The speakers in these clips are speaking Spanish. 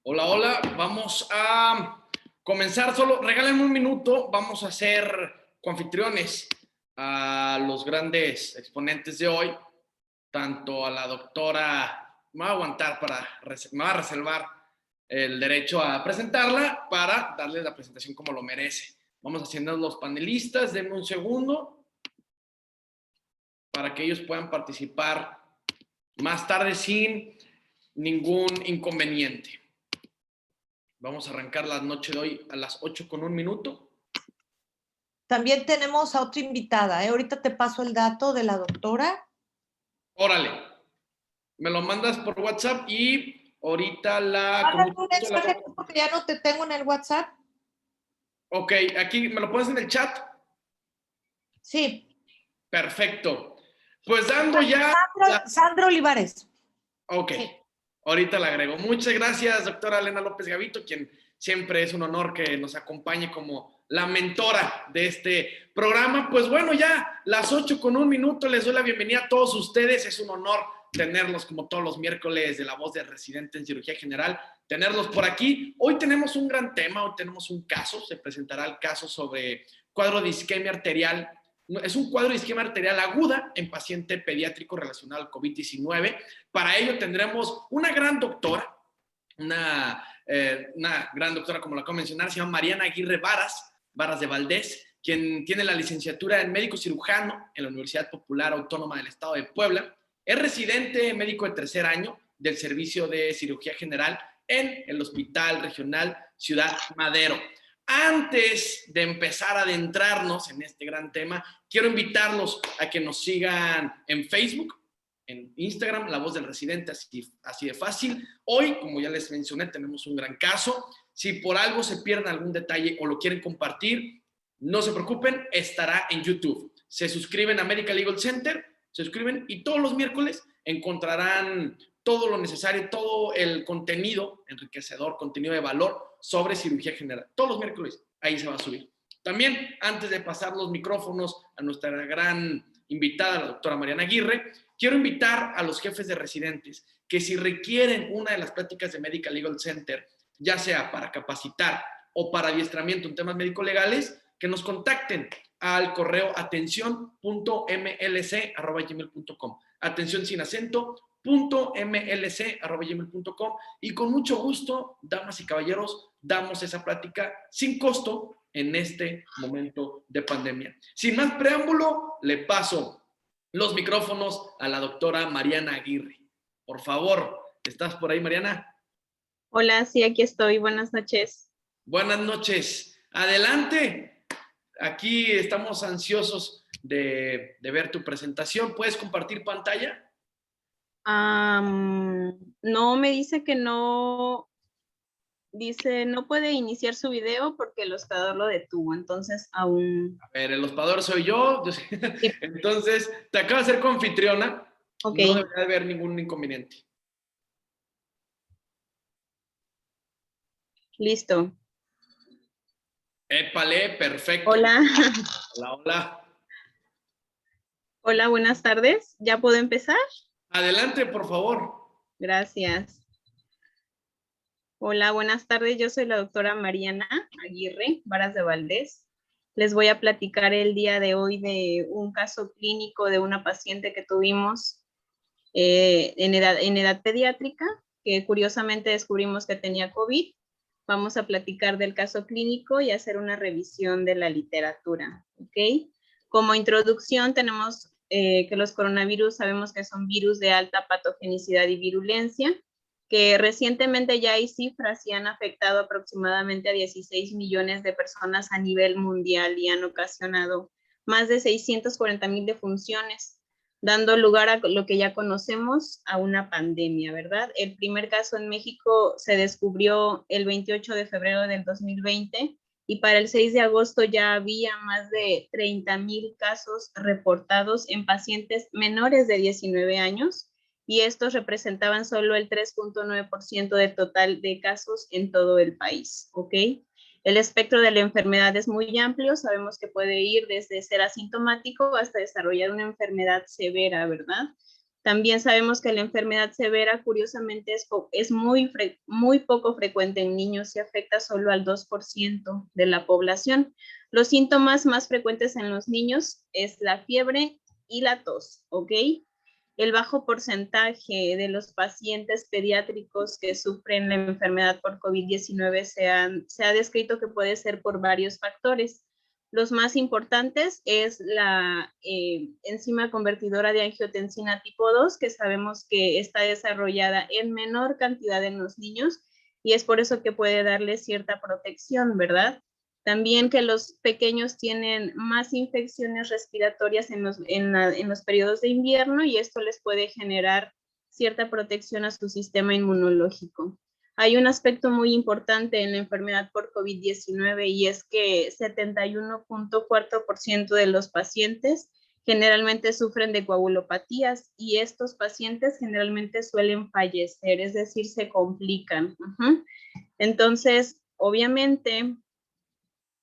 Hola, hola. Vamos a comenzar. Solo regálenme un minuto. Vamos a ser coanfitriones a los grandes exponentes de hoy. Tanto a la doctora, me voy a aguantar me va a reservar el derecho a presentarla para darle la presentación como lo merece. Vamos haciendo los panelistas. Denme un segundo para que ellos puedan participar más tarde sin ningún inconveniente. Vamos a arrancar la noche de hoy a las 8:01. También tenemos a otra invitada, Ahorita te paso el dato de la doctora. Órale. Me lo mandas por WhatsApp y ahorita Mándame un mensaje porque ya no te tengo en el WhatsApp. Ok, aquí me lo pones en el chat. Sí. Perfecto. Pues dando ya... Sandra Olivares. Ok, sí. Ahorita la agrego. Muchas gracias, doctora Elena López Gavito, quien siempre es un honor que nos acompañe como la mentora de este programa. Pues bueno, ya las 8:01, les doy la bienvenida a todos ustedes. Es un honor tenerlos como todos los miércoles de La Voz del Residente en Cirugía General, tenerlos por aquí. Hoy tenemos un gran tema, hoy tenemos un caso, se presentará el caso sobre cuadro de isquemia arterial. Es un cuadro de isquemia arterial aguda en paciente pediátrico relacionado al COVID-19. Para ello tendremos una gran doctora, una gran doctora, como la acabo de mencionar, se llama Mariana Aguirre Varas de Valdés, quien tiene la licenciatura en médico cirujano en la Universidad Popular Autónoma del Estado de Puebla. Es residente médico de tercer año del Servicio de Cirugía General en el Hospital Regional Ciudad Madero. Antes de empezar a adentrarnos en este gran tema, quiero invitarlos a que nos sigan en Facebook, en Instagram, La Voz del Residente, así de fácil. Hoy, como ya les mencioné, tenemos un gran caso. Si por algo se pierden algún detalle o lo quieren compartir, no se preocupen, estará en YouTube. Se suscriben a Medical Legal Center, se suscriben y todos los miércoles encontrarán todo lo necesario, todo el contenido enriquecedor, contenido de valor sobre cirugía general. Todos los miércoles ahí se va a subir. También, antes de pasar los micrófonos a nuestra gran invitada, la doctora Mariana Aguirre, quiero invitar a los jefes de residentes que si requieren una de las pláticas de Medical Legal Center, ya sea para capacitar o para adiestramiento en temas médico-legales, que nos contacten al correo atención.mlc@gmail.com. Atención sin acento, .mlc@gmail.com, y con mucho gusto, damas y caballeros, damos esa plática sin costo en este momento de pandemia. Sin más preámbulo, le paso los micrófonos a la doctora Mariana Aguirre. Por favor, ¿estás por ahí, Mariana? Hola, sí, aquí estoy. Buenas noches. Buenas noches. Adelante. Aquí estamos ansiosos de ver tu presentación. ¿Puedes compartir pantalla? No, me dice que no. Dice, no puede iniciar su video porque el hospedador lo detuvo, entonces aún... A ver, el hospedador soy yo. Sí. Entonces, te acabo de ser coanfitriona. Okay. No debería haber ningún inconveniente. Listo. Épale, perfecto. Hola. Hola, hola. Hola, buenas tardes. ¿Ya puedo empezar? Adelante, por favor. Gracias. Hola, buenas tardes. Yo soy la doctora Mariana Aguirre Varas de Valdés. Les voy a platicar el día de hoy de un caso clínico de una paciente que tuvimos en edad pediátrica, que curiosamente descubrimos que tenía COVID. Vamos a platicar del caso clínico y hacer una revisión de la literatura, ¿ok? Como introducción tenemos que los coronavirus sabemos que son virus de alta patogenicidad y virulencia, que recientemente ya hay cifras y han afectado aproximadamente a 16 millones de personas a nivel mundial y han ocasionado más de 640,000 defunciones, dando lugar a lo que ya conocemos, a una pandemia, ¿verdad? El primer caso en México se descubrió el 28 de febrero del 2020 y para el 6 de agosto ya había más de 30,000 casos reportados en pacientes menores de 19 años y estos representaban solo el 3.9% del total de casos en todo el país, ¿ok? El espectro de la enfermedad es muy amplio, sabemos que puede ir desde ser asintomático hasta desarrollar una enfermedad severa, ¿verdad? También sabemos que la enfermedad severa, curiosamente, es muy poco frecuente en niños y afecta solo al 2% de la población. Los síntomas más frecuentes en los niños es la fiebre y la tos, ¿ok? El bajo porcentaje de los pacientes pediátricos que sufren la enfermedad por COVID-19 se ha descrito que puede ser por varios factores. Los más importantes es la enzima convertidora de angiotensina tipo 2, que sabemos que está desarrollada en menor cantidad en los niños y es por eso que puede darle cierta protección, ¿verdad? También que los pequeños tienen más infecciones respiratorias en los periodos de invierno y esto les puede generar cierta protección a su sistema inmunológico. Hay un aspecto muy importante en la enfermedad por COVID-19 y es que 71.4% de los pacientes generalmente sufren de coagulopatías y estos pacientes generalmente suelen fallecer, es decir, se complican. Entonces, obviamente,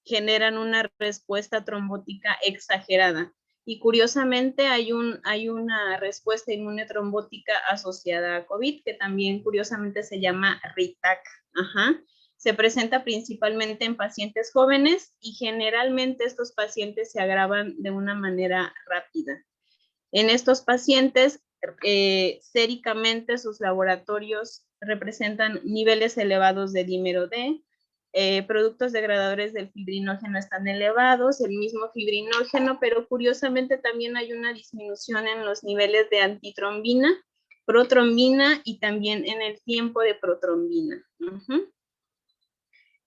generan una respuesta trombótica exagerada. Y curiosamente hay una respuesta inmune trombótica asociada a COVID, que también curiosamente se llama RITAC. Se presenta principalmente en pacientes jóvenes y generalmente estos pacientes se agravan de una manera rápida. En estos pacientes, séricamente sus laboratorios representan niveles elevados de dímero D, productos degradadores del fibrinógeno están elevados, el mismo fibrinógeno, pero curiosamente también hay una disminución en los niveles de antitrombina, protrombina y también en el tiempo de protrombina.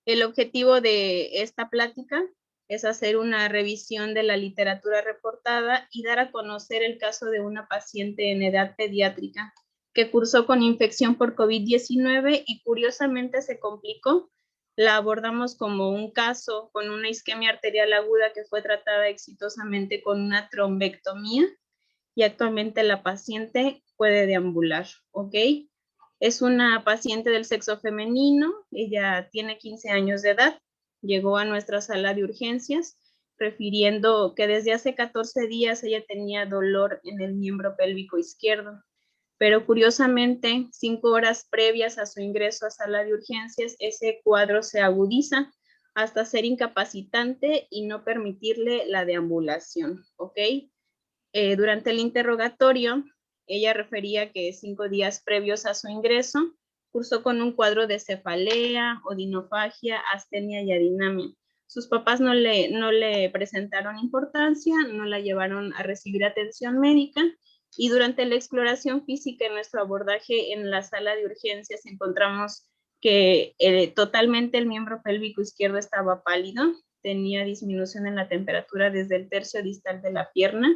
El objetivo de esta plática es hacer una revisión de la literatura reportada y dar a conocer el caso de una paciente en edad pediátrica que cursó con infección por COVID-19 y curiosamente se complicó. La abordamos como un caso con una isquemia arterial aguda que fue tratada exitosamente con una trombectomía y actualmente la paciente puede deambular, ¿ok? Es una paciente del sexo femenino, ella tiene 15 años de edad, llegó a nuestra sala de urgencias refiriendo que desde hace 14 días ella tenía dolor en el miembro pélvico izquierdo. Pero curiosamente, 5 horas previas a su ingreso a sala de urgencias, ese cuadro se agudiza hasta ser incapacitante y no permitirle la deambulación, ¿ok? Durante el interrogatorio, ella refería que 5 días previos a su ingreso, cursó con un cuadro de cefalea, odinofagia, astenia y adinamia. Sus papás no le presentaron importancia, no la llevaron a recibir atención médica, y durante la exploración física en nuestro abordaje en la sala de urgencias encontramos que totalmente el miembro pélvico izquierdo estaba pálido, tenía disminución en la temperatura desde el tercio distal de la pierna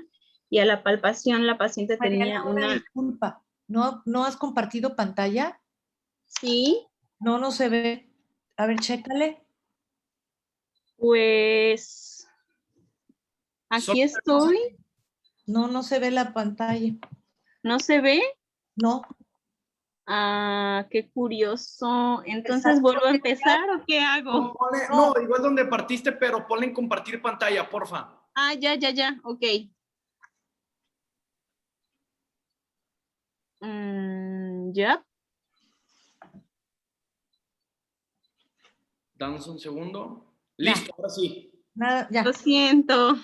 y a la palpación la paciente tenía una... Disculpa, ¿no has compartido pantalla? Sí. No se ve. A ver, chécale. Pues aquí estoy. No se ve la pantalla. ¿No se ve? No. Ah, qué curioso. Entonces, ¿vuelvo a empezar o qué hago? No, igual donde partiste, pero ponle en compartir pantalla, porfa. Ah, ya, ok. Ya. Danos un segundo. Listo, ahora sí. Nada, ya. Lo siento.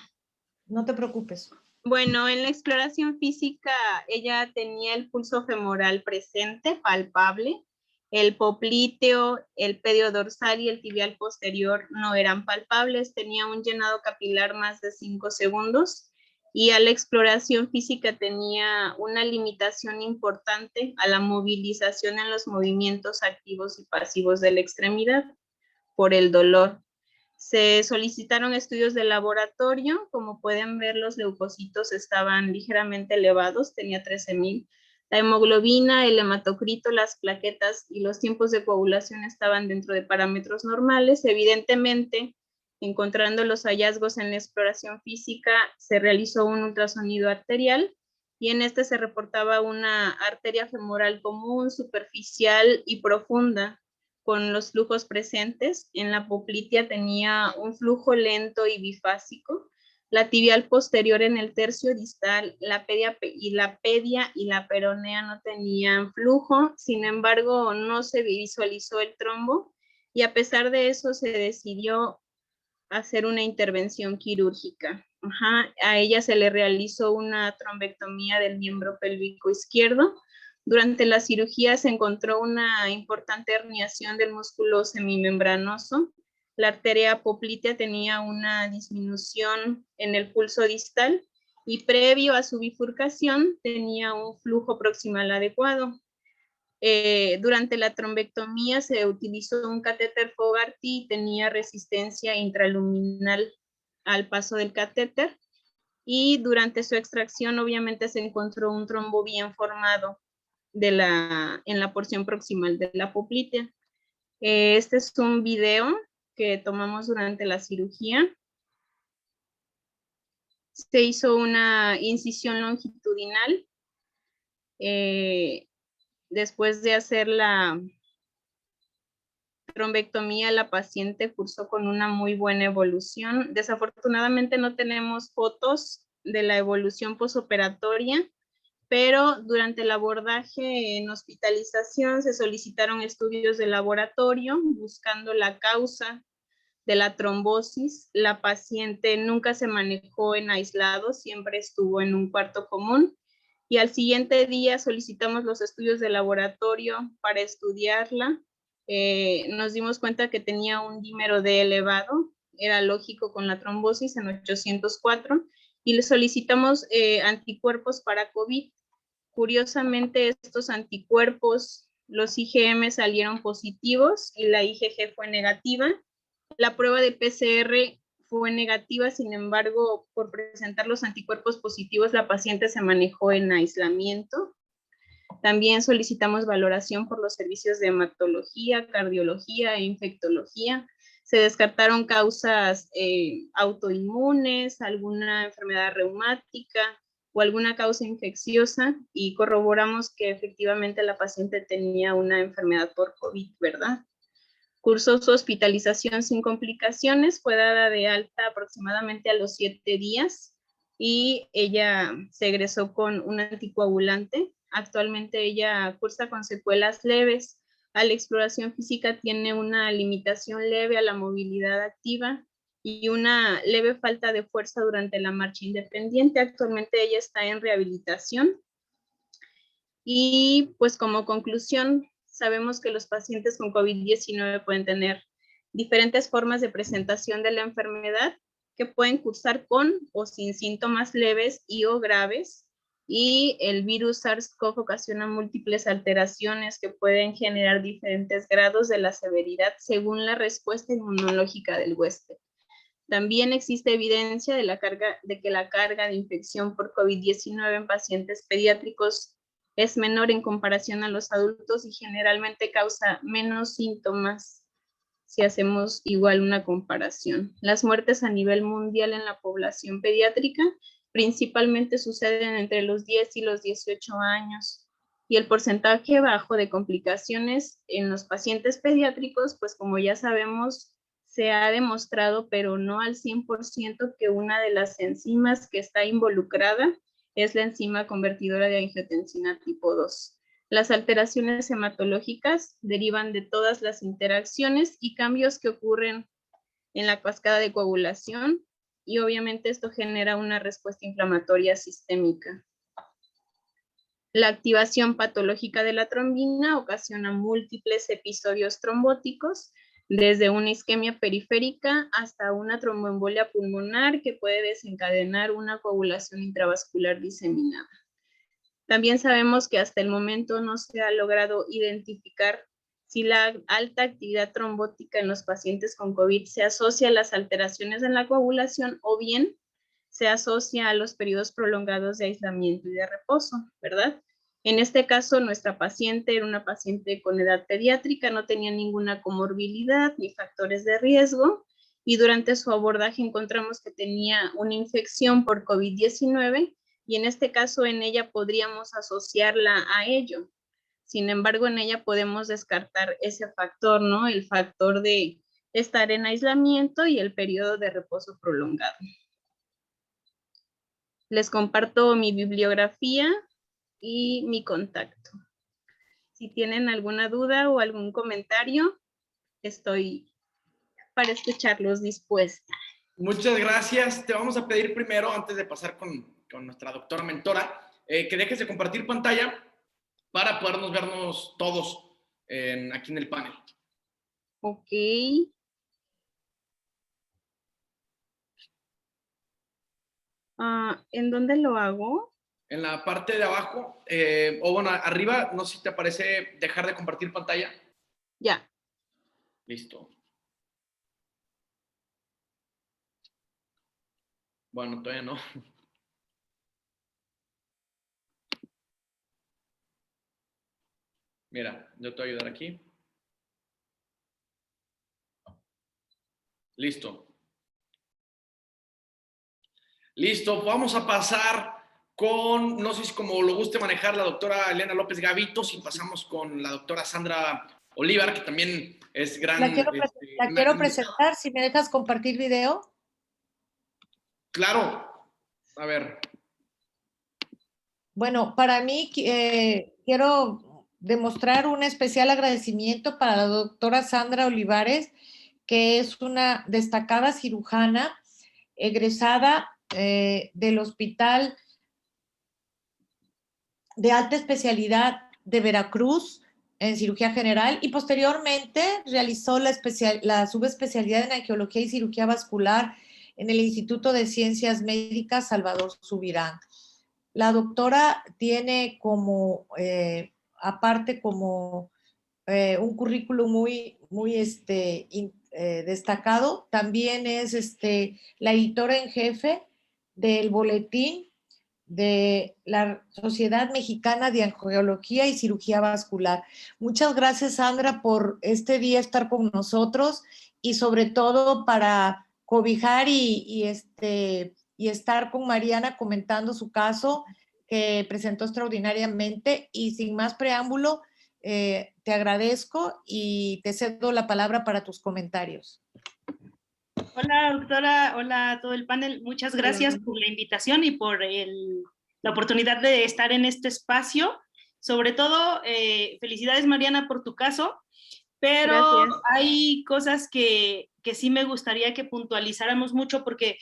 No te preocupes. Bueno, en la exploración física ella tenía el pulso femoral presente, palpable. El popliteo, el pedio dorsal y el tibial posterior no eran palpables. Tenía un llenado capilar más de 5 segundos. Y a la exploración física tenía una limitación importante a la movilización en los movimientos activos y pasivos de la extremidad por el dolor. Se solicitaron estudios de laboratorio, como pueden ver los leucocitos estaban ligeramente elevados, tenía 13,000. La hemoglobina, el hematocrito, las plaquetas y los tiempos de coagulación estaban dentro de parámetros normales. Evidentemente, encontrando los hallazgos en la exploración física, se realizó un ultrasonido arterial y en este se reportaba una arteria femoral común, superficial y profunda, con los flujos presentes. En la poplitea tenía un flujo lento y bifásico. La tibial posterior en el tercio distal, la pedia y la peronea no tenían flujo, sin embargo no se visualizó el trombo y a pesar de eso se decidió hacer una intervención quirúrgica. A ella se le realizó una trombectomía del miembro pélvico izquierdo. Durante la cirugía se encontró una importante herniación del músculo semimembranoso. La arteria poplitea tenía una disminución en el pulso distal y previo a su bifurcación tenía un flujo proximal adecuado. Durante la trombectomía se utilizó un catéter Fogarty y tenía resistencia intraluminal al paso del catéter y durante su extracción obviamente se encontró un trombo bien formado en la porción proximal de la poplitea. Este es un video que tomamos durante la cirugía. Se hizo una incisión longitudinal. Después de hacer la trombectomía, la paciente cursó con una muy buena evolución. Desafortunadamente no tenemos fotos de la evolución posoperatoria, pero durante el abordaje en hospitalización se solicitaron estudios de laboratorio buscando la causa de la trombosis. La paciente nunca se manejó en aislado, siempre estuvo en un cuarto común. Y al siguiente día solicitamos los estudios de laboratorio para estudiarla. Nos dimos cuenta que tenía un dímero D elevado, era lógico con la trombosis en 804, y le solicitamos anticuerpos para COVID. Curiosamente, estos anticuerpos, los IgM salieron positivos y la IgG fue negativa. La prueba de PCR fue negativa, sin embargo, por presentar los anticuerpos positivos, la paciente se manejó en aislamiento. También solicitamos valoración por los servicios de hematología, cardiología e infectología. Se descartaron causas autoinmunes, alguna enfermedad reumática o alguna causa infecciosa y corroboramos que efectivamente la paciente tenía una enfermedad por COVID, ¿verdad? Cursó su hospitalización sin complicaciones, fue dada de alta aproximadamente a los 7 días y ella se egresó con un anticoagulante. Actualmente ella cursa con secuelas leves. A la exploración física tiene una limitación leve a la movilidad activa y una leve falta de fuerza durante la marcha independiente. Actualmente ella está en rehabilitación. Y pues como conclusión, sabemos que los pacientes con COVID-19 pueden tener diferentes formas de presentación de la enfermedad que pueden cursar con o sin síntomas leves y o graves. Y el virus SARS-CoV ocasiona múltiples alteraciones que pueden generar diferentes grados de la severidad según la respuesta inmunológica del huésped. También existe evidencia de que la carga de infección por COVID-19 en pacientes pediátricos es menor en comparación a los adultos y generalmente causa menos síntomas si hacemos igual una comparación. Las muertes a nivel mundial en la población pediátrica principalmente suceden entre los 10 y los 18 años y el porcentaje bajo de complicaciones en los pacientes pediátricos, pues como ya sabemos, se ha demostrado, pero no al 100%, que una de las enzimas que está involucrada es la enzima convertidora de angiotensina tipo 2. Las alteraciones hematológicas derivan de todas las interacciones y cambios que ocurren en la cascada de coagulación y obviamente esto genera una respuesta inflamatoria sistémica. La activación patológica de la trombina ocasiona múltiples episodios trombóticos, desde una isquemia periférica hasta una tromboembolia pulmonar que puede desencadenar una coagulación intravascular diseminada. También sabemos que hasta el momento no se ha logrado identificar si la alta actividad trombótica en los pacientes con COVID se asocia a las alteraciones en la coagulación o bien se asocia a los periodos prolongados de aislamiento y de reposo, ¿verdad? En este caso, nuestra paciente era una paciente con edad pediátrica, no tenía ninguna comorbilidad ni factores de riesgo, y durante su abordaje encontramos que tenía una infección por COVID-19, y en este caso en ella podríamos asociarla a ello. Sin embargo, en ella podemos descartar ese factor, ¿no? El factor de estar en aislamiento y el periodo de reposo prolongado. Les comparto mi bibliografía y mi contacto. Si tienen alguna duda o algún comentario, estoy para escucharlos dispuesta. Muchas gracias. Te vamos a pedir primero, antes de pasar con nuestra doctora mentora, que dejes de compartir pantalla para podernos vernos todos aquí en el panel. Ok. ¿En dónde lo hago? En la parte de abajo, o bueno, arriba, no sé si te aparece dejar de compartir pantalla. Ya. Listo. Bueno, todavía no. Mira, yo te voy a ayudar aquí. Listo. Listo, vamos a pasar con, no sé si como lo guste manejar la doctora Elena López Gavito, si pasamos con la doctora Sandra Olivar, que también es gran... La quiero presentar, si me dejas compartir video. Claro, a ver. Bueno, para mí quiero demostrar un especial agradecimiento para la doctora Sandra Olivares, que es una destacada cirujana egresada del Hospital de Alta Especialidad de Veracruz en cirugía general y posteriormente realizó la subespecialidad en angiología y cirugía vascular en el Instituto de Ciencias Médicas Salvador Subirán. La doctora tiene aparte como un currículum muy destacado. También es la editora en jefe del boletín de la Sociedad Mexicana de Angiología y Cirugía Vascular. Muchas gracias, Sandra, por este día estar con nosotros y sobre todo para cobijar y estar con Mariana comentando su caso que presentó extraordinariamente. Y sin más preámbulo, te agradezco y te cedo la palabra para tus comentarios. Hola, doctora. Hola a todo el panel. Muchas gracias por la invitación y por la oportunidad de estar en este espacio. Sobre todo, felicidades, Mariana, por tu caso, pero gracias. Hay cosas que sí me gustaría que puntualizáramos mucho porque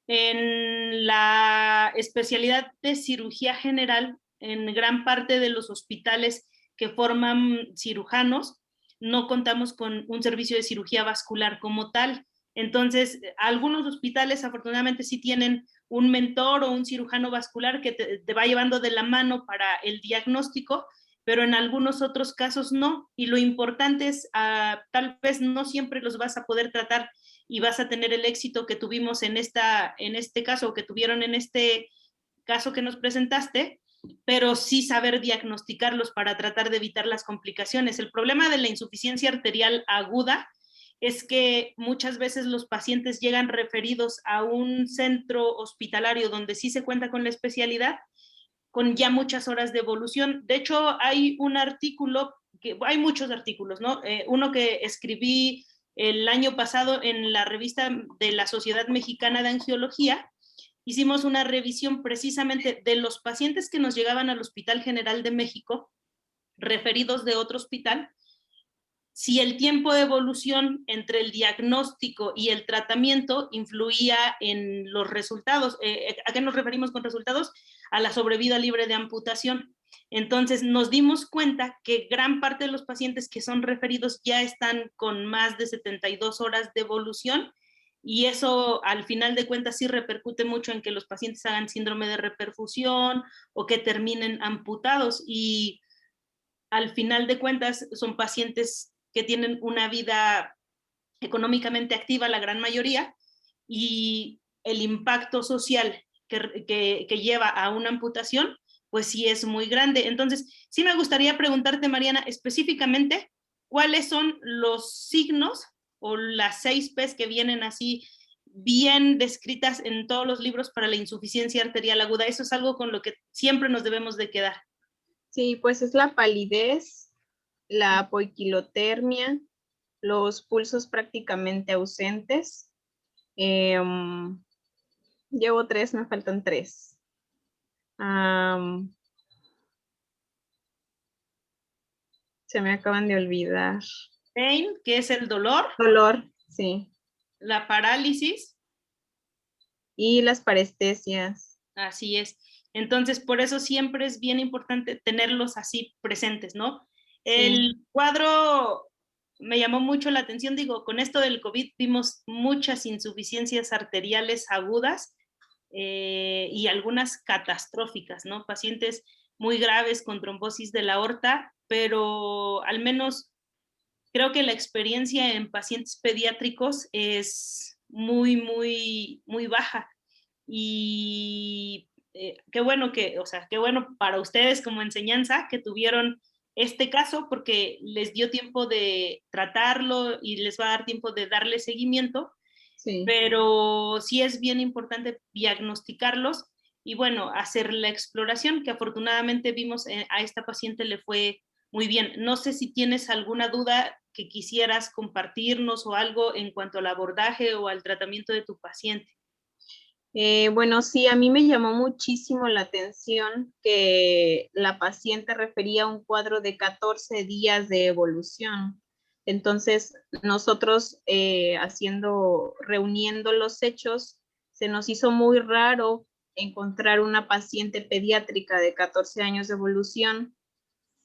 en la especialidad de cirugía general, en gran parte de los hospitales que forman cirujanos, no contamos con un servicio de cirugía vascular como tal. Entonces, algunos hospitales afortunadamente sí tienen un mentor o un cirujano vascular que te va llevando de la mano para el diagnóstico, pero en algunos otros casos no. Y lo importante es, tal vez no siempre los vas a poder tratar y vas a tener el éxito que tuvimos en este caso, o que tuvieron en este caso que nos presentaste, pero sí saber diagnosticarlos para tratar de evitar las complicaciones. El problema de la insuficiencia arterial aguda es que muchas veces los pacientes llegan referidos a un centro hospitalario donde sí se cuenta con la especialidad, con ya muchas horas de evolución. De hecho, hay un artículo, hay muchos artículos, ¿no? Uno que escribí el año pasado en la revista de la Sociedad Mexicana de Angiología. Hicimos una revisión precisamente de los pacientes que nos llegaban al Hospital General de México, referidos de otro hospital, si el tiempo de evolución entre el diagnóstico y el tratamiento influía en los resultados. ¿A qué nos referimos con resultados? A la sobrevida libre de amputación. Entonces nos dimos cuenta que gran parte de los pacientes que son referidos ya están con más de 72 horas de evolución, y eso al final de cuentas sí repercute mucho en que los pacientes hagan síndrome de reperfusión o que terminen amputados, y al final de cuentas son pacientes que tienen una vida económicamente activa, la gran mayoría, y el impacto social que lleva a una amputación, pues sí es muy grande. Entonces, sí me gustaría preguntarte, Mariana, específicamente, ¿cuáles son los signos o las 6 P's que vienen así bien descritas en todos los libros para la insuficiencia arterial aguda? Eso es algo con lo que siempre nos debemos de quedar. Sí, pues es la palidez, la poiquilotermia, los pulsos prácticamente ausentes. Llevo 3, me faltan 3. Se me acaban de olvidar. Pain, que es el dolor. Dolor, sí. La parálisis. Y las parestesias. Así es. Entonces, por eso siempre es bien importante tenerlos así presentes, ¿no? Sí. El cuadro me llamó mucho la atención, digo, con esto del COVID vimos muchas insuficiencias arteriales agudas y algunas catastróficas, ¿no? Pacientes muy graves con trombosis de la aorta, pero al menos creo que la experiencia en pacientes pediátricos es muy baja. Y qué bueno qué bueno para ustedes como enseñanza que tuvieron este caso porque les dio tiempo de tratarlo y les va a dar tiempo de darle seguimiento, Sí. pero sí es bien importante diagnosticarlos y bueno, hacer la exploración que afortunadamente vimos a esta paciente le fue muy bien. No sé si tienes alguna duda que quisieras compartirnos o algo en cuanto al abordaje o al tratamiento de tu paciente. Bueno, sí, a mí me llamó muchísimo la atención que la paciente refería a un cuadro de 14 días de evolución. Entonces, nosotros reuniendo los hechos, se nos hizo muy raro encontrar una paciente pediátrica de 14 años de evolución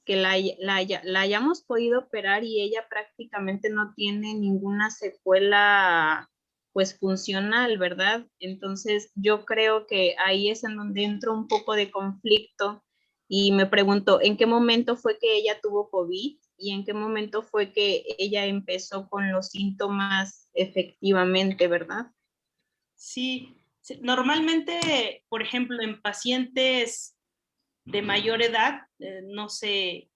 que la hayamos podido operar y ella prácticamente no tiene ninguna secuela pues funcional, ¿verdad? Entonces yo creo que ahí es en donde entra un poco de conflicto y me pregunto, ¿en qué momento fue que ella tuvo COVID y en qué momento fue que ella empezó con los síntomas efectivamente, ¿verdad? Sí, normalmente, por ejemplo, en pacientes de mayor edad, no sé,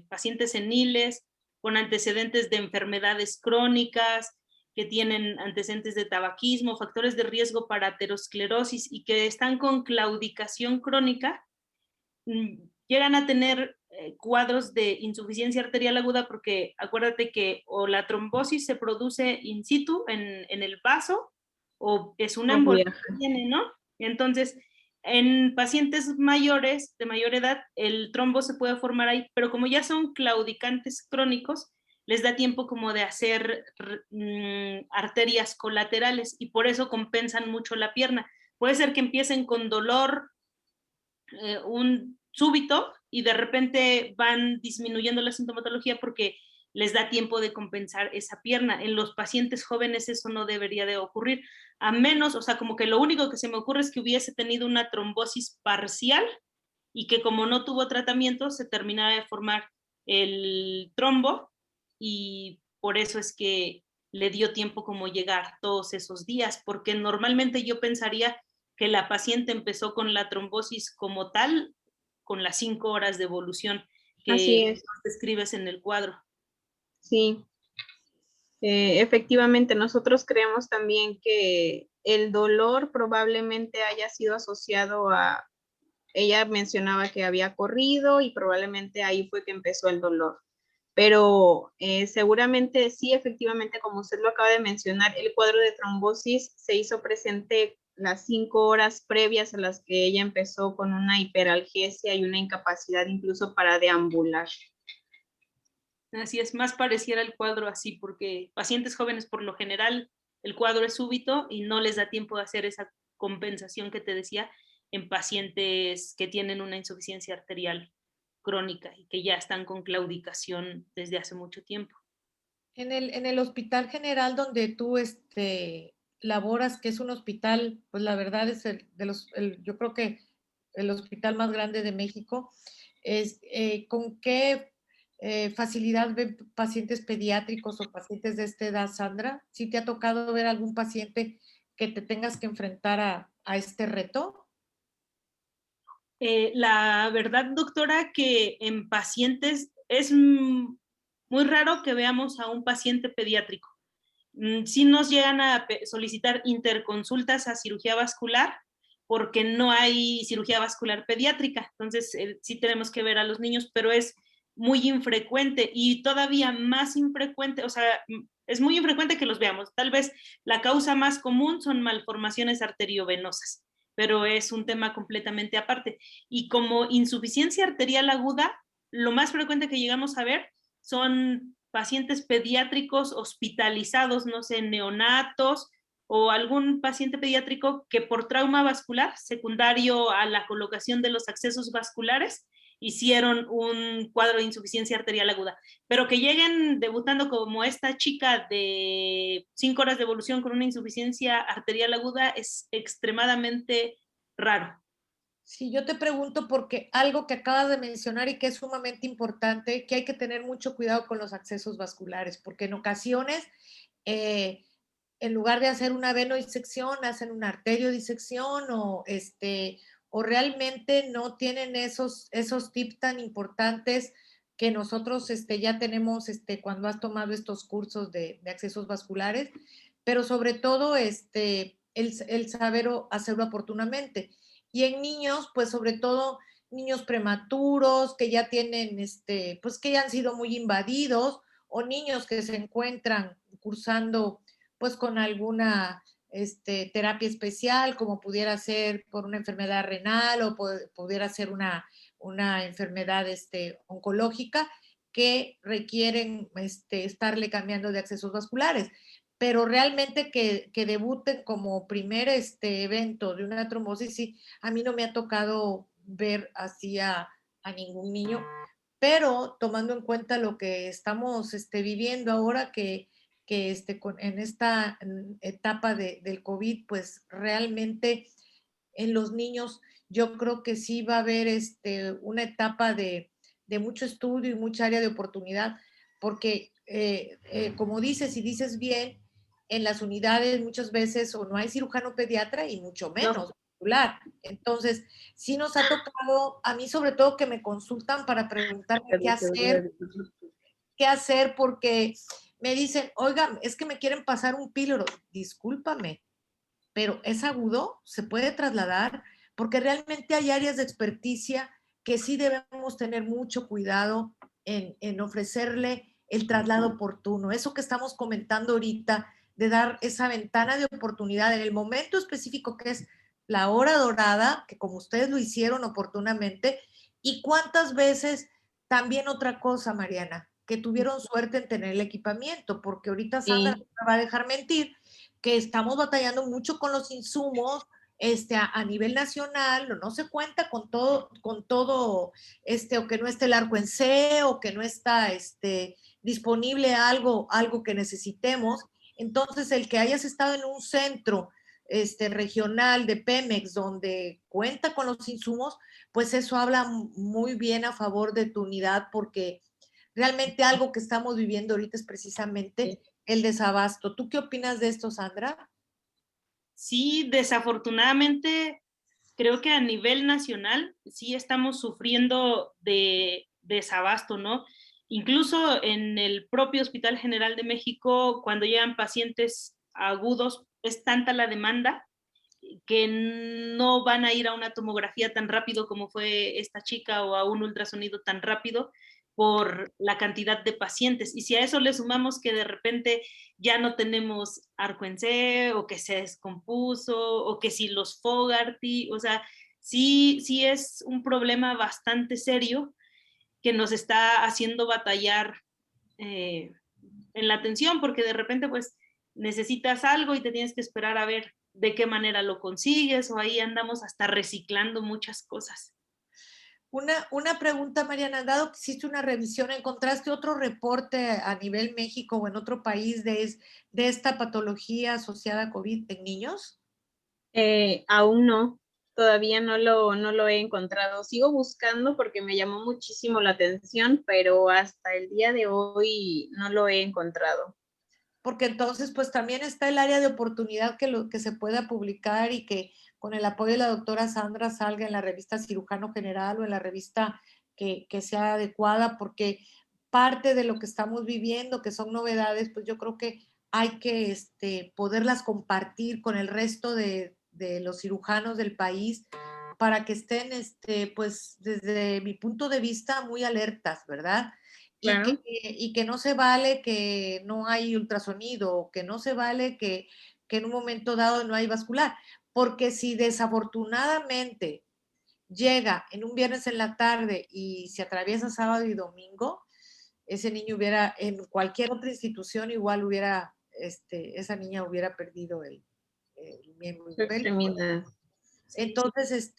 pacientes seniles con antecedentes de enfermedades crónicas, que tienen antecedentes de tabaquismo, factores de riesgo para aterosclerosis y que están con claudicación crónica, llegan a tener cuadros de insuficiencia arterial aguda porque acuérdate que o la trombosis se produce in situ en el vaso o es una embolia que tiene, ¿no? Entonces, en pacientes mayores, de mayor edad, el trombo se puede formar ahí, pero como ya son claudicantes crónicos, les da tiempo como de hacer arterias colaterales y por eso compensan mucho la pierna. Puede ser que empiecen con dolor un súbito y de repente van disminuyendo la sintomatología porque les da tiempo de compensar esa pierna. En los pacientes jóvenes eso no debería de ocurrir, a menos, o sea, como que lo único que se me ocurre es que hubiese tenido una trombosis parcial y que como no tuvo tratamiento se terminara de formar el trombo y por eso es que le dio tiempo como llegar todos esos días, porque normalmente yo pensaría que la paciente empezó con la trombosis como tal, con las 5 horas de evolución que describes en el cuadro. Sí, efectivamente, nosotros creemos también que el dolor probablemente haya sido asociado a, ella mencionaba que había corrido y probablemente ahí fue que empezó el dolor. Pero seguramente sí, efectivamente, como usted lo acaba de mencionar, el cuadro de trombosis se hizo presente las 5 horas previas a las que ella empezó con una hiperalgesia y una incapacidad incluso para deambular. Así es, más pareciera el cuadro así, porque pacientes jóvenes por lo general el cuadro es súbito y no les da tiempo de hacer esa compensación que te decía en pacientes que tienen una insuficiencia arterial crónica y que ya están con claudicación desde hace mucho tiempo. En el Hospital General donde tú laboras, que es un hospital, pues la verdad es yo creo que el hospital más grande de México, ¿con qué facilidad ven pacientes pediátricos o pacientes de esta edad, Sandra? ¿Sí te ha tocado ver algún paciente que te tengas que enfrentar a este reto? La verdad, doctora, que en pacientes es muy raro que veamos a un paciente pediátrico. Sí nos llegan a solicitar interconsultas a cirugía vascular porque no hay cirugía vascular pediátrica. Entonces, sí tenemos que ver a los niños, pero es muy infrecuente y todavía más infrecuente, o sea, es muy infrecuente que los veamos. Tal vez la causa más común son malformaciones arteriovenosas, pero es un tema completamente aparte. Y como insuficiencia arterial aguda, lo más frecuente que llegamos a ver son pacientes pediátricos hospitalizados, no sé, neonatos o algún paciente pediátrico que por trauma vascular secundario a la colocación de los accesos vasculares hicieron un cuadro de insuficiencia arterial aguda, pero que lleguen debutando como esta chica de 5 horas de evolución con una insuficiencia arterial aguda es extremadamente raro. Sí, yo te pregunto porque algo que acabas de mencionar y que es sumamente importante, que hay que tener mucho cuidado con los accesos vasculares, porque en ocasiones, en lugar de hacer una venodisección, hacen una arteriodisección o realmente no tienen esos tips tan importantes que nosotros ya tenemos cuando has tomado estos cursos de accesos vasculares, pero sobre todo el saber hacerlo oportunamente. Y en niños, pues sobre todo niños prematuros que ya tienen, pues que ya han sido muy invadidos, o niños que se encuentran cursando pues con alguna terapia especial, como pudiera ser por una enfermedad renal o pudiera ser una enfermedad oncológica que requieren estarle cambiando de accesos vasculares. Pero realmente que debuten como primer evento de una trombosis, sí, a mí no me ha tocado ver así a ningún niño, pero tomando en cuenta lo que estamos viviendo ahora, que en esta etapa del COVID, pues realmente en los niños yo creo que sí va a haber una etapa de mucho estudio y mucha área de oportunidad, porque como dices, y dices bien, en las unidades muchas veces o no hay cirujano pediatra y mucho menos vascular. Entonces, sí nos ha tocado, a mí sobre todo que me consultan para preguntarme qué hacer, porque me dicen, oiga, es que me quieren pasar un píloro. Discúlpame, pero es agudo, se puede trasladar, porque realmente hay áreas de experticia que sí debemos tener mucho cuidado en ofrecerle el traslado oportuno. Eso que estamos comentando ahorita, de dar esa ventana de oportunidad en el momento específico que es la hora dorada, que como ustedes lo hicieron oportunamente, y cuántas veces también otra cosa, Mariana, que tuvieron suerte en tener el equipamiento, porque ahorita Sandra no me va a dejar mentir, que estamos batallando mucho con los insumos a nivel nacional, no se cuenta con todo, o que no esté el arco en C, o que no está disponible algo que necesitemos. Entonces, el que hayas estado en un centro regional de Pemex donde cuenta con los insumos, pues eso habla muy bien a favor de tu unidad, porque realmente algo que estamos viviendo ahorita es precisamente el desabasto. ¿Tú qué opinas de esto, Sandra? Sí, desafortunadamente, creo que a nivel nacional sí estamos sufriendo de desabasto, ¿no? Incluso en el propio Hospital General de México, cuando llegan pacientes agudos, es tanta la demanda que no van a ir a una tomografía tan rápido como fue esta chica o a un ultrasonido tan rápido por la cantidad de pacientes. Y si a eso le sumamos que de repente ya no tenemos arco en C o que se descompuso o que si los Fogarty, o sea, sí es un problema bastante serio que nos está haciendo batallar en la atención, porque de repente pues necesitas algo y te tienes que esperar a ver de qué manera lo consigues, o ahí andamos hasta reciclando muchas cosas. Una pregunta, Mariana, dado que hiciste una revisión, ¿encontraste otro reporte a nivel México o en otro país de esta patología asociada a COVID en niños? Aún no, todavía no lo he encontrado. Sigo buscando porque me llamó muchísimo la atención, pero hasta el día de hoy no lo he encontrado. Porque entonces pues también está el área de oportunidad que se pueda publicar y que con el apoyo de la doctora Sandra salga en la revista Cirujano General o en la revista que sea adecuada, porque parte de lo que estamos viviendo, que son novedades, pues yo creo que hay que poderlas compartir con el resto de los cirujanos del país para que estén, pues desde mi punto de vista, muy alertas, ¿verdad? Claro. Y que no se vale que no hay ultrasonido, que no se vale que en un momento dado no hay vascular, porque si desafortunadamente llega en un viernes en la tarde y se atraviesa sábado y domingo, ese niño hubiera, en cualquier otra institución igual hubiera, esa niña hubiera perdido el miembro pélvico. Entonces,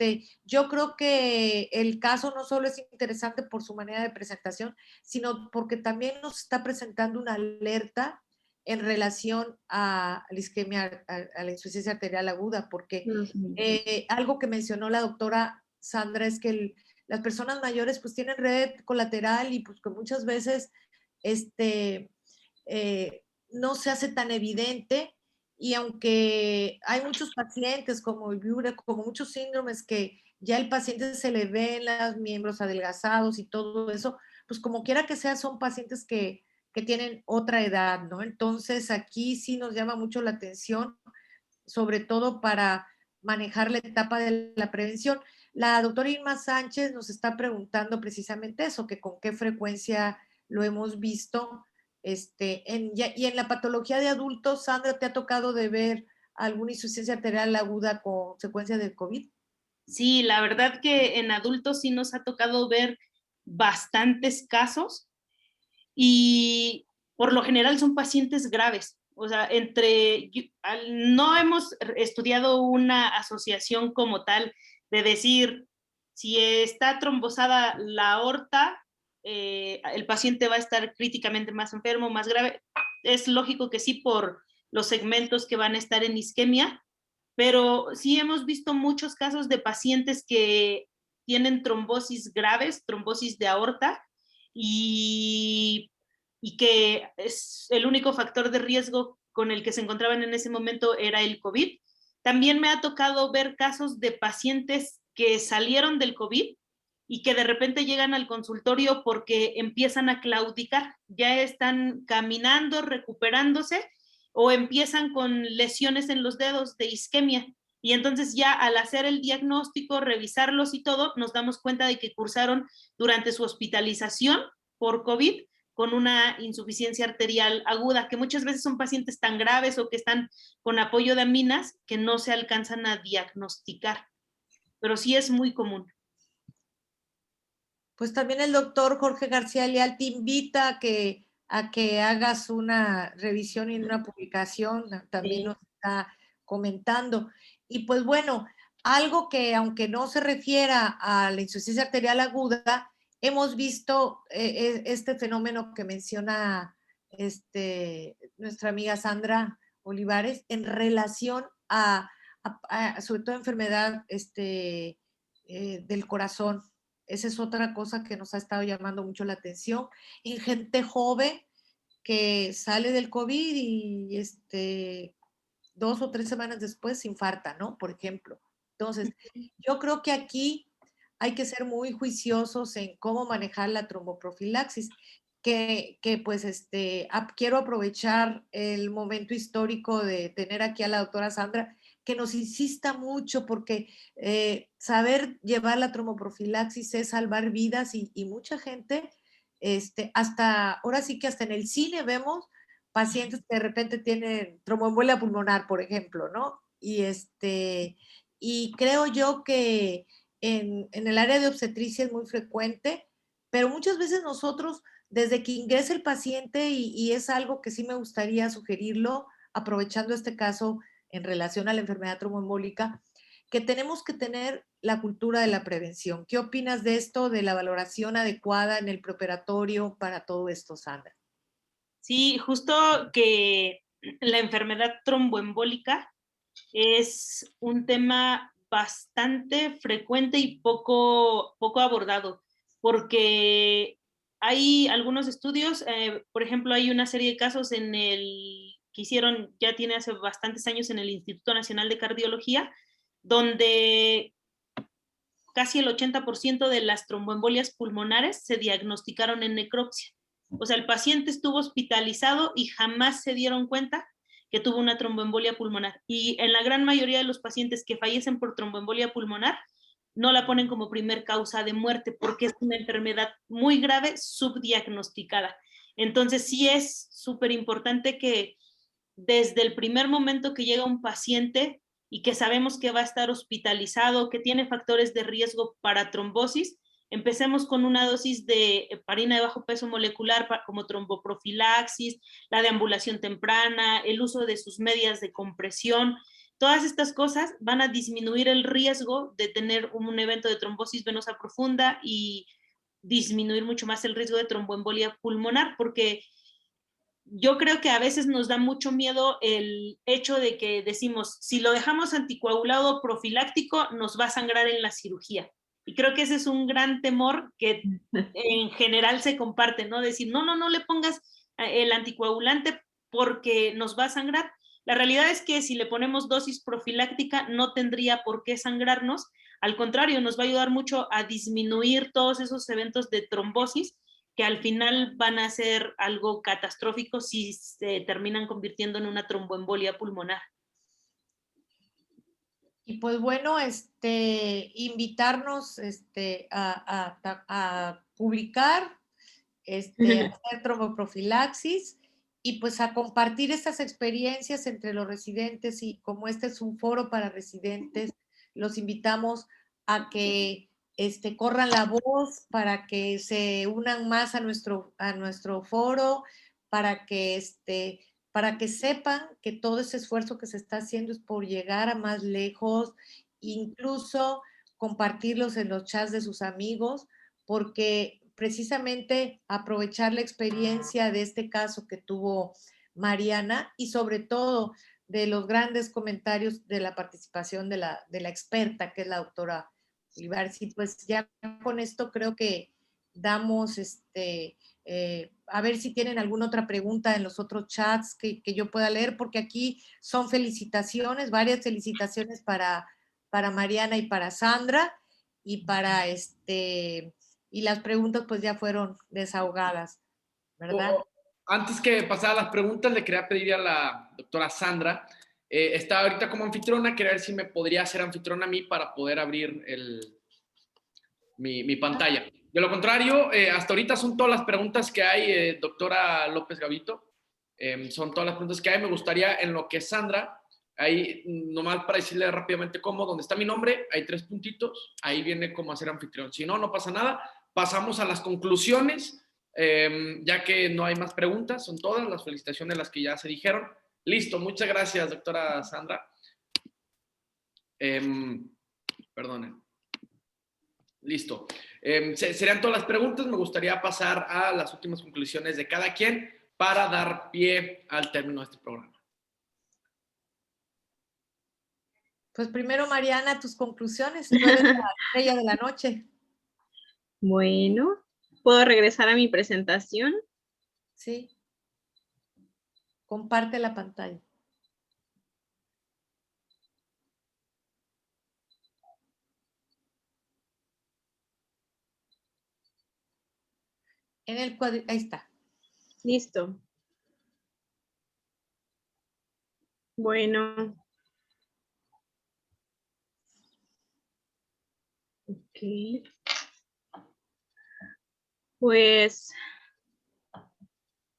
yo creo que el caso no solo es interesante por su manera de presentación, sino porque también nos está presentando una alerta en relación a la isquemia, a la insuficiencia arterial aguda, porque algo que mencionó la doctora Sandra es que las personas mayores pues tienen red colateral y pues que muchas veces no se hace tan evidente. Y aunque hay muchos pacientes como el Viure, como muchos síndromes que ya el paciente se le ven los miembros adelgazados y todo eso, pues como quiera que sea, son pacientes que tienen otra edad, ¿no? Entonces aquí sí nos llama mucho la atención, sobre todo para manejar la etapa de la prevención. La doctora Irma Sánchez nos está preguntando precisamente eso, que con qué frecuencia lo hemos visto. Y en la patología de adultos, Sandra, ¿te ha tocado de ver alguna insuficiencia arterial aguda con consecuencia del COVID? Sí, la verdad que en adultos sí nos ha tocado ver bastantes casos y por lo general son pacientes graves. O sea, no hemos estudiado una asociación como tal de decir si está trombosada la aorta, el paciente va a estar críticamente más enfermo, más grave. Es lógico que sí por los segmentos que van a estar en isquemia, pero sí hemos visto muchos casos de pacientes que tienen trombosis graves, trombosis de aorta, y que es el único factor de riesgo con el que se encontraban en ese momento era el COVID. También me ha tocado ver casos de pacientes que salieron del COVID y que de repente llegan al consultorio porque empiezan a claudicar, ya están caminando, recuperándose, o empiezan con lesiones en los dedos de isquemia. Y entonces ya al hacer el diagnóstico, revisarlos y todo, nos damos cuenta de que cursaron durante su hospitalización por COVID con una insuficiencia arterial aguda, que muchas veces son pacientes tan graves o que están con apoyo de aminas que no se alcanzan a diagnosticar. Pero sí es muy común. Pues también el doctor Jorge García Leal te invita a que hagas una revisión y una publicación, también nos está comentando. Y pues bueno, algo que aunque no se refiera a la insuficiencia arterial aguda, hemos visto este fenómeno que menciona nuestra amiga Sandra Olivares en relación a sobre todo enfermedad del corazón. Esa es otra cosa que nos ha estado llamando mucho la atención en gente joven que sale del COVID y 2 o 3 semanas después se infarta, ¿no? Por ejemplo. Entonces, yo creo que aquí hay que ser muy juiciosos en cómo manejar la tromboprofilaxis, que pues quiero aprovechar el momento histórico de tener aquí a la doctora Sandra, que nos insista mucho porque saber llevar la tromboprofilaxis es salvar vidas y mucha gente, hasta, ahora sí que hasta en el cine vemos pacientes que de repente tienen tromboembolia pulmonar, por ejemplo, ¿no? Y creo yo que en el área de obstetricia es muy frecuente, pero muchas veces nosotros, desde que ingresa el paciente, y es algo que sí me gustaría sugerirlo, aprovechando este caso en relación a la enfermedad tromboembólica, que tenemos que tener la cultura de la prevención. ¿Qué opinas de esto, de la valoración adecuada en el preoperatorio para todo esto, Sandra? Sí, justo que la enfermedad tromboembólica es un tema bastante frecuente y poco abordado, porque hay algunos estudios, por ejemplo, hay una serie de casos que hicieron, ya tiene hace bastantes años en el Instituto Nacional de Cardiología, donde casi el 80% de las tromboembolias pulmonares se diagnosticaron en necropsia. O sea, el paciente estuvo hospitalizado y jamás se dieron cuenta que tuvo una tromboembolia pulmonar. Y en la gran mayoría de los pacientes que fallecen por tromboembolia pulmonar, no la ponen como primer causa de muerte porque es una enfermedad muy grave, subdiagnosticada. Entonces sí es súper importante que desde el primer momento que llega un paciente y que sabemos que va a estar hospitalizado, que tiene factores de riesgo para trombosis, empecemos con una dosis de heparina de bajo peso molecular como tromboprofilaxis, la deambulación temprana, el uso de sus medias de compresión. Todas estas cosas van a disminuir el riesgo de tener un evento de trombosis venosa profunda y disminuir mucho más el riesgo de tromboembolia pulmonar, porque yo creo que a veces nos da mucho miedo el hecho de que decimos, si lo dejamos anticoagulado profiláctico, nos va a sangrar en la cirugía. Y creo que ese es un gran temor que en general se comparte, ¿no? Decir, no le pongas el anticoagulante porque nos va a sangrar. La realidad es que si le ponemos dosis profiláctica no tendría por qué sangrarnos. Al contrario, nos va a ayudar mucho a disminuir todos esos eventos de trombosis que al final van a ser algo catastrófico si se terminan convirtiendo en una tromboembolia pulmonar. Y pues bueno, invitarnos a publicar, hacer tromboprofilaxis y pues a compartir estas experiencias entre los residentes, y como este es un foro para residentes, los invitamos a que corran la voz para que se unan más a nuestro foro, para que sepan que todo ese esfuerzo que se está haciendo es por llegar a más lejos, incluso compartirlos en los chats de sus amigos, porque precisamente aprovechar la experiencia de este caso que tuvo Mariana y sobre todo de los grandes comentarios de la participación de la experta, que es la doctora Olivares. Y pues ya con esto creo que damos a ver si tienen alguna otra pregunta en los otros chats que yo pueda leer, porque aquí son felicitaciones, varias felicitaciones para Mariana y para Sandra, y para y las preguntas pues ya fueron desahogadas, ¿verdad? Antes que pasar a las preguntas, le quería pedir a la doctora Sandra, está ahorita como anfitriona, quería ver si me podría hacer anfitriona a mí para poder abrir mi pantalla. De lo contrario, hasta ahorita son todas las preguntas que hay, doctora López Gavito. Son todas las preguntas que hay. Me gustaría, en lo que Sandra, ahí nomás para decirle rápidamente cómo, donde está mi nombre, hay 3 puntitos, ahí viene cómo hacer anfitrión. Si no, no pasa nada. Pasamos a las conclusiones, ya que no hay más preguntas, son todas las felicitaciones las que ya se dijeron. Listo, muchas gracias, doctora Sandra. Perdonen. Listo. Serían todas las preguntas. Me gustaría pasar a las últimas conclusiones de cada quien para dar pie al término de este programa. Pues primero, Mariana, tus conclusiones. Tú eres la estrella de la noche. Bueno, ¿puedo regresar a mi presentación? Sí. Comparte la pantalla. En el cuadro, ahí está. Listo. Bueno. Ok. Pues,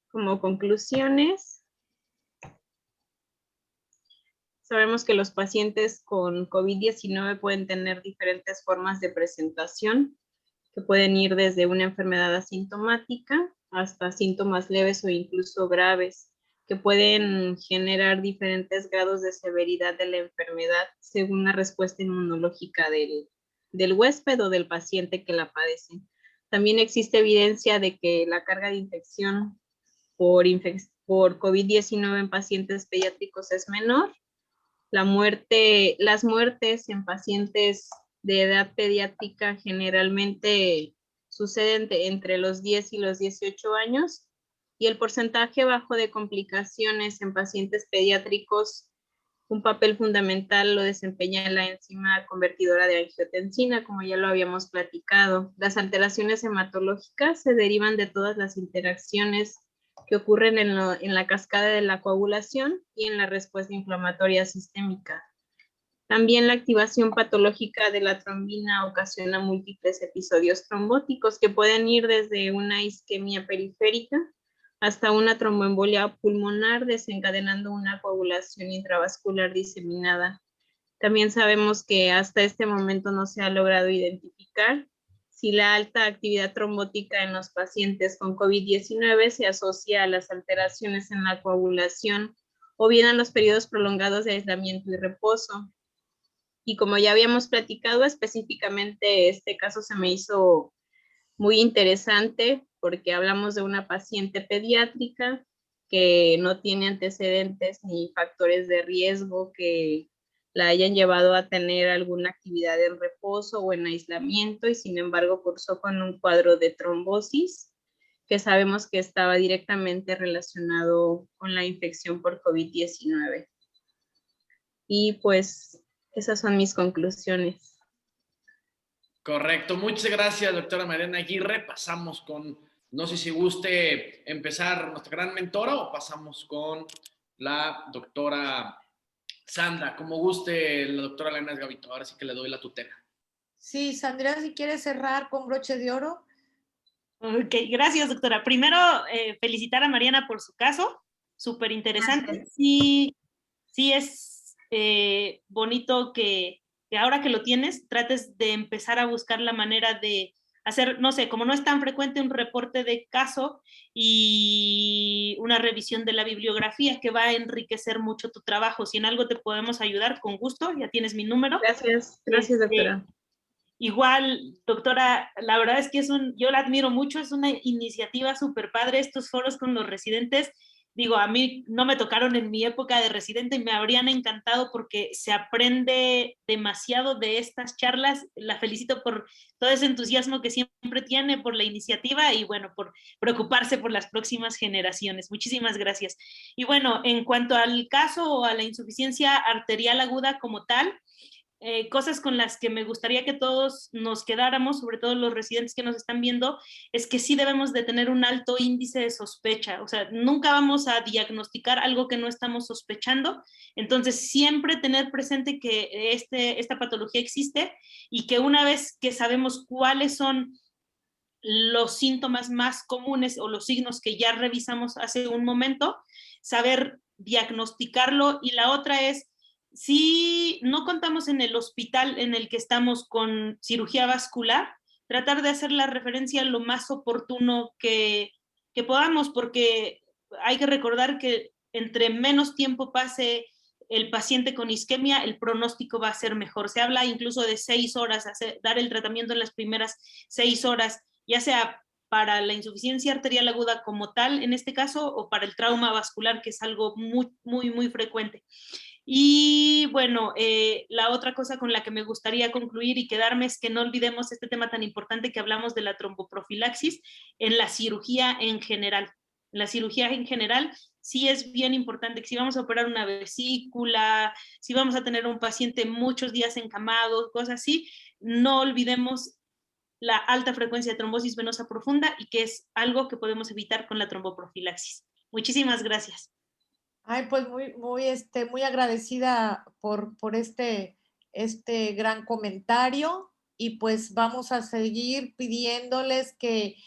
como conclusiones, sabemos que los pacientes con COVID-19 pueden tener diferentes formas de presentación, que pueden ir desde una enfermedad asintomática hasta síntomas leves o incluso graves, que pueden generar diferentes grados de severidad de la enfermedad según la respuesta inmunológica del huésped o del paciente que la padece. También existe evidencia de que la carga de infección por COVID-19 en pacientes pediátricos es menor. Las muertes en pacientes de edad pediátrica generalmente suceden entre los 10 y los 18 años, y el porcentaje bajo de complicaciones en pacientes pediátricos, un papel fundamental lo desempeña la enzima convertidora de angiotensina, como ya lo habíamos platicado. Las alteraciones hematológicas se derivan de todas las interacciones que ocurren en la cascada de la coagulación y en la respuesta inflamatoria sistémica. También la activación patológica de la trombina ocasiona múltiples episodios trombóticos que pueden ir desde una isquemia periférica hasta una tromboembolia pulmonar, desencadenando una coagulación intravascular diseminada. También sabemos que hasta este momento no se ha logrado identificar si la alta actividad trombótica en los pacientes con COVID-19 se asocia a las alteraciones en la coagulación o bien a los periodos prolongados de aislamiento y reposo. Y como ya habíamos platicado, específicamente este caso se me hizo muy interesante porque hablamos de una paciente pediátrica que no tiene antecedentes ni factores de riesgo que la hayan llevado a tener alguna actividad en reposo o en aislamiento, y sin embargo cursó con un cuadro de trombosis que sabemos que estaba directamente relacionado con la infección por COVID-19. Y pues esas son mis conclusiones. Correcto, muchas gracias, doctora Mariana Aguirre. Pasamos con, no sé si guste empezar nuestra gran mentora o pasamos con la doctora Sandra, como guste la doctora Elena Gavito. Ahora sí que le doy la tutela. Sí, Sandra, si quieres cerrar con broche de oro. Ok, gracias, doctora. Primero, felicitar a Mariana por su caso, súper interesante. Sí, sí es bonito que ahora que lo tienes, trates de empezar a buscar la manera de hacer, no sé, como no es tan frecuente un reporte de caso y una revisión de la bibliografía que va a enriquecer mucho tu trabajo. Si en algo te podemos ayudar, con gusto, ya tienes mi número. Gracias, doctora. Igual, doctora, la verdad es que yo la admiro mucho, es una iniciativa súper padre, estos foros con los residentes. Digo, a mí no me tocaron en mi época de residente y me habrían encantado porque se aprende demasiado de estas charlas. La felicito por todo ese entusiasmo que siempre tiene, por la iniciativa y bueno, por preocuparse por las próximas generaciones. Muchísimas gracias. Y bueno, en cuanto al caso o a la insuficiencia arterial aguda como tal, cosas con las que me gustaría que todos nos quedáramos, sobre todo los residentes que nos están viendo, es que sí debemos de tener un alto índice de sospecha. O sea, nunca vamos a diagnosticar algo que no estamos sospechando. Entonces, siempre tener presente que esta patología existe y que una vez que sabemos cuáles son los síntomas más comunes o los signos que ya revisamos hace un momento, saber diagnosticarlo. Y la otra es, si no contamos en el hospital en el que estamos con cirugía vascular, tratar de hacer la referencia lo más oportuno que podamos, porque hay que recordar que entre menos tiempo pase el paciente con isquemia, el pronóstico va a ser mejor. Se habla incluso de 6 horas, dar el tratamiento en las primeras 6 horas, ya sea para la insuficiencia arterial aguda como tal, en este caso, o para el trauma vascular, que es algo muy, muy, muy frecuente. Y bueno, la otra cosa con la que me gustaría concluir y quedarme es que no olvidemos este tema tan importante que hablamos de la tromboprofilaxis en la cirugía en general. En la cirugía en general sí es bien importante que si vamos a operar una vesícula, si vamos a tener un paciente muchos días encamado, cosas así, no olvidemos la alta frecuencia de trombosis venosa profunda y que es algo que podemos evitar con la tromboprofilaxis. Muchísimas gracias. Ay, pues muy agradecida por este gran comentario, y pues vamos a seguir pidiéndoles que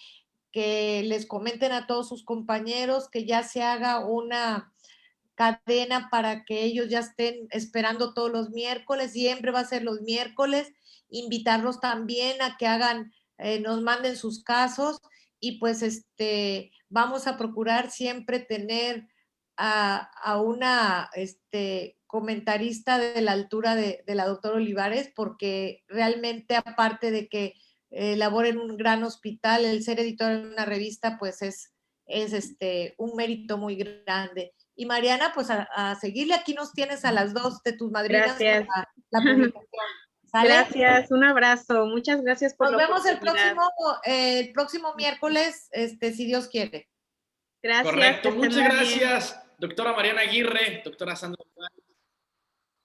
les comenten a todos sus compañeros que ya se haga una cadena para que ellos ya estén esperando todos los miércoles. Siempre va a ser los miércoles. Invitarlos también a que nos manden sus casos, y pues vamos a procurar siempre tener a una comentarista de la altura de la doctora Olivares, porque realmente, aparte de que labora en un gran hospital, el ser editor en una revista pues es un mérito muy grande. Y Mariana, pues a seguirle, aquí nos tienes a las 2 de tus madrinas. Gracias. Para la publicación. ¿Sale? Gracias, un abrazo, muchas gracias por Nos la vemos oportunidad. el próximo miércoles, si Dios quiere. Gracias. Correcto, muchas gracias, doctora Mariana Aguirre, doctora Sandra,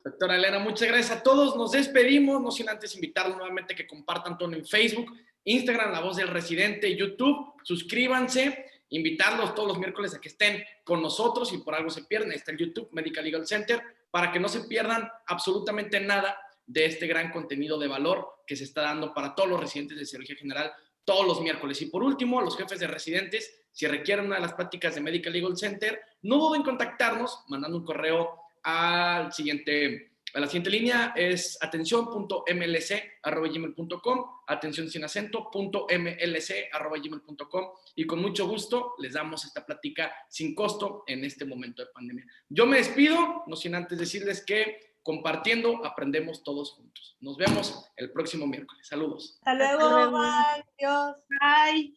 doctora Elena, muchas gracias a todos. Nos despedimos, no sin antes invitarlos nuevamente que compartan todo en Facebook, Instagram, La Voz del Residente, YouTube. Suscríbanse, invitarlos todos los miércoles a que estén con nosotros y por algo se pierden. Está en YouTube, Medical Legal Center, para que no se pierdan absolutamente nada de este gran contenido de valor que se está dando para todos los residentes de cirugía general todos los miércoles. Y por último, los jefes de residentes, si requieren una de las prácticas de Medical Legal Center, no duden en contactarnos mandando un correo al siguiente La siguiente línea es atención.mlc@gmail.com, atención sin acento.mlc@gmail.com, y con mucho gusto les damos esta plática sin costo en este momento de pandemia. Yo me despido, no sin antes decirles que compartiendo aprendemos todos juntos. Nos vemos el próximo miércoles. Saludos. Hasta luego, bye, adiós. Bye.